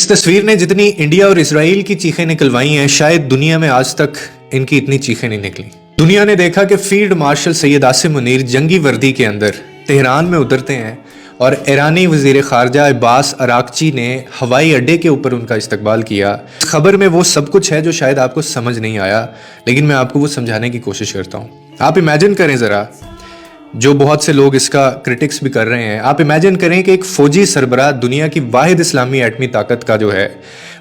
इस तस्वीर ने जितनी इंडिया और इसराइल की चीखें निकलवाई हैं, शायद दुनिया में आज तक इनकी इतनी चीखें नहीं निकली। दुनिया ने देखा कि फील्ड मार्शल सैयद आसिम मुनीर जंगी वर्दी के अंदर तेहरान में उतरते हैं और ईरानी वजीर खारजा अब्बास अराक्ची ने हवाई अड्डे के ऊपर उनका इस्तकबाल किया। इस खबर में वो सब कुछ है जो शायद आपको समझ नहीं आया, लेकिन मैं आपको वो समझाने की कोशिश करता हूँ। आप इमेजिन करें ज़रा, जो बहुत से लोग इसका क्रिटिक्स भी कर रहे हैं, आप इमेजिन करें कि एक फ़ौजी सरबराह दुनिया की वाहिद इस्लामी एटमी ताकत का जो है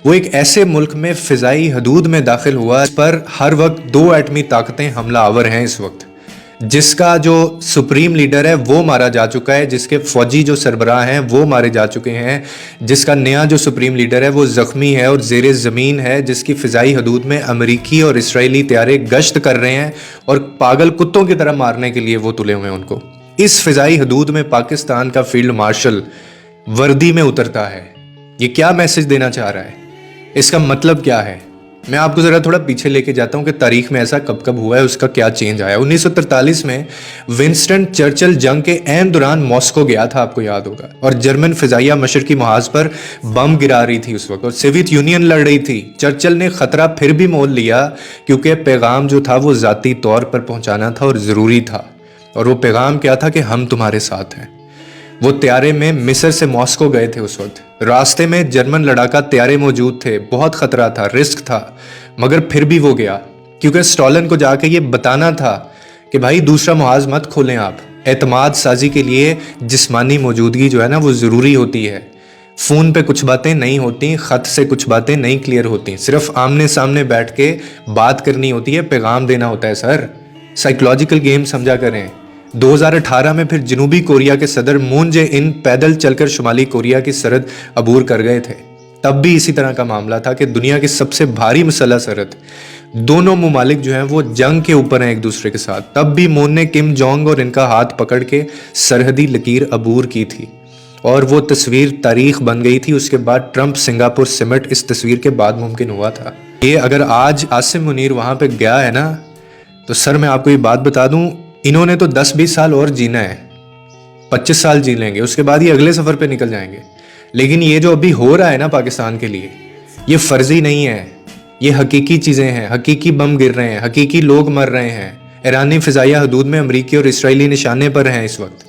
वो एक ऐसे मुल्क में फ़िज़ाई हदूद में दाखिल हुआ पर हर वक्त दो एटमी ताकतें हमला आवर हैं इस वक्त, जिसका जो सुप्रीम लीडर है वो मारा जा चुका है, जिसके फ़ौजी जो सरबराह हैं वो मारे जा चुके हैं, जिसका नया जो सुप्रीम लीडर है वो ज़ख्मी है और ज़ेरे ज़मीन है, जिसकी फ़िज़ाई हदूद में अमरीकी और इसराइली तैयारे गश्त कर रहे हैं और पागल कुत्तों की तरह मारने के लिए वो तुले हुए हैं उनको। इस फ़िज़ाई हदूद में पाकिस्तान का फील्ड मार्शल वर्दी में उतरता है। ये क्या मैसेज देना चाह रहा है? इसका मतलब क्या है? मैं आपको ज़रा थोड़ा पीछे लेके जाता हूँ कि तारीख में ऐसा कब कब हुआ है, उसका क्या चेंज आया। 1943 में विंस्टन चर्चिल जंग के ऐन दौरान मॉस्को गया था, आपको याद होगा, और जर्मन फ़िज़ाइया मशरकी महाज पर बम गिरा रही थी उस वक्त और सोवियत यूनियन लड़ रही थी। चर्चिल ने ख़तरा फिर भी मोल लिया क्योंकि पैगाम जो था वो ज़ाती तौर पर पहुँचाना था और ज़रूरी था, और वो पैगाम क्या था कि हम तुम्हारे साथ हैं। वो त्यारे में मिस्र से मॉस्को गए थे उस वक्त। रास्ते में जर्मन लड़ाका त्यारे मौजूद थे, बहुत ख़तरा था, रिस्क था, मगर फिर भी वो गया क्योंकि स्टॉलन को जाके ये बताना था कि भाई दूसरा मुहाज मत खोलें आप। एतमाद साजी के लिए जिस्मानी मौजूदगी जो है ना वो ज़रूरी होती है। फ़ोन पे कुछ बातें नहीं होती, ख़त से कुछ बातें नहीं क्लियर होती, सिर्फ आमने सामने बैठ के बात करनी होती है, पैगाम देना होता है। सर, साइकोलॉजिकल गेम समझा करें। 2018 में फिर जनूबी कोरिया के सदर मून जे इन पैदल चलकर शुमाली कोरिया की सरहद अबूर कर गए थे। तब भी इसी तरह का मामला था कि दुनिया की सबसे भारी मसला सरहद, दोनों ममालिक जो हैं वो जंग के ऊपर हैं एक दूसरे के साथ। तब भी मून ने किम जोंग और इनका हाथ पकड़ के सरहदी लकीर अबूर की थी और वो तस्वीर तारीख बन गई थी। उसके बाद ट्रंप सिंगापुर समिट इस तस्वीर के बाद मुमकिन हुआ था। ये अगर आज आसिम मुनीर वहाँ पे गया है ना, तो सर मैं आपको ये बात बता दूँ, इन्होंने तो 10-20 साल और जीना है, 25 साल जी लेंगे, उसके बाद ये अगले सफ़र पे निकल जाएंगे। लेकिन ये जो अभी हो रहा है ना पाकिस्तान के लिए, ये फ़र्ज़ी नहीं है, ये हकीकी चीज़ें हैं। हकीकी बम गिर रहे हैं, हकीकी लोग मर रहे हैं। ईरानी फ़िज़ाइया हदूद में अमरीकी और इसराइली निशाने पर हैं इस वक्त,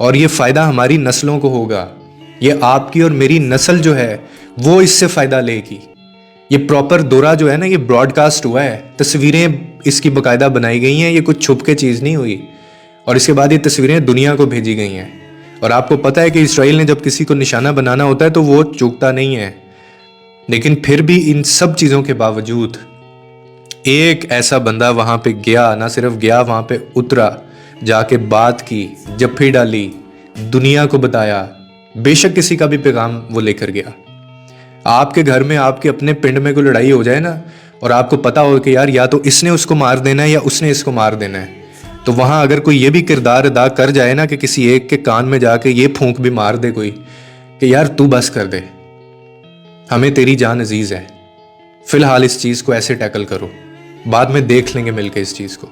और ये फ़ायदा हमारी नस्लों को होगा। ये आपकी और मेरी नस्ल जो है वो इससे फ़ायदा लेगी। ये प्रॉपर दौरा जो है ना, ये ब्रॉडकास्ट हुआ है, तस्वीरें इसकी बाकायदा बनाई गई हैं, ये कुछ छुप के चीज़ नहीं हुई। और इसके बाद ये तस्वीरें दुनिया को भेजी गई हैं। और आपको पता है कि इसराइल ने जब किसी को निशाना बनाना होता है तो वो चूकता नहीं है। लेकिन फिर भी इन सब चीज़ों के बावजूद एक ऐसा बंदा वहाँ पे गया, ना सिर्फ गया, वहाँ पे उतरा, जाके बात की, जफ्फी डाली, दुनिया को बताया, बेशक किसी का भी पैगाम वो लेकर गया। आपके घर में, आपके अपने पिंड में कोई लड़ाई हो जाए ना, और आपको पता हो कि यार या तो इसने उसको मार देना है या उसने इसको मार देना है, तो वहाँ अगर कोई ये भी किरदार अदा कर जाए ना कि किसी एक के कान में जाके ये फूंक भी मार दे कोई कि यार तू बस कर दे, हमें तेरी जान अजीज़ है, फ़िलहाल इस चीज़ को ऐसे टैकल करो, बाद में देख लेंगे मिलके इस चीज़ को,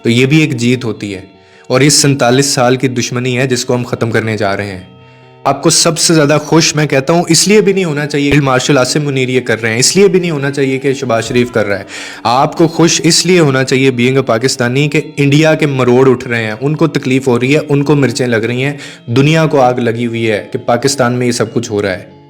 तो ये भी एक जीत होती है। और ये 47 साल की दुश्मनी है जिसको हम ख़त्म करने जा रहे हैं। आपको सबसे ज़्यादा खुश मैं कहता हूँ इसलिए भी नहीं होना चाहिए फील्ड मार्शल आसिम मुनीर ये कर रहे हैं, इसलिए भी नहीं होना चाहिए कि शहबाज शरीफ कर रहा है। आपको खुश इसलिए होना चाहिए बीइंग अ पाकिस्तानी कि इंडिया के मरोड़ उठ रहे हैं, उनको तकलीफ़ हो रही है, उनको मिर्चें लग रही हैं, दुनिया को आग लगी हुई है कि पाकिस्तान में ये सब कुछ हो रहा है।